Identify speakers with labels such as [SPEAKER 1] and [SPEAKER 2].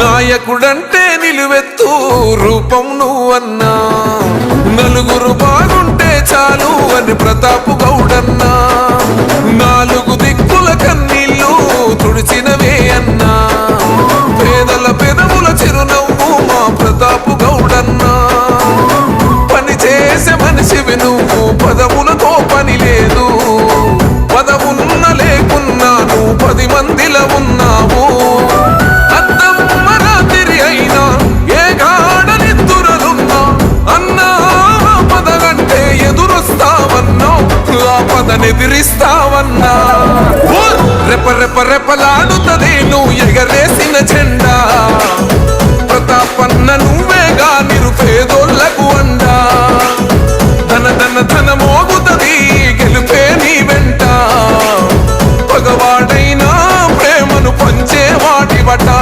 [SPEAKER 1] నాయకుడంటే నిలువెత్తు రూపం నువ్వన్నా, నలుగురు బాగుంటే చాలు అని ప్రతాప్ గౌడన్నా, నాలుగు దిక్కుల కన్నీళ్ళు తుడిచినవే అన్నా, పేదల పెదవుల చిరునవ్వు మా ప్రతాప్ గౌడన్నా. పని చేసే మనిషివి నువ్వు, పదవులతో పని లేదు, పదవున్న లేకున్నా నువ్వు 10 మందిలో ఉన్నావు. అద్దమ్మ రాత్రి అయినా ఏ గాఢనిద్దురలున్నా అన్నా, పదగంటే ఎదురొస్తావన్నా, ఆ పదనెదిరిస్తావన్నా. రెప రెప రెపలాడుతుంది నువ్వు ఎగరే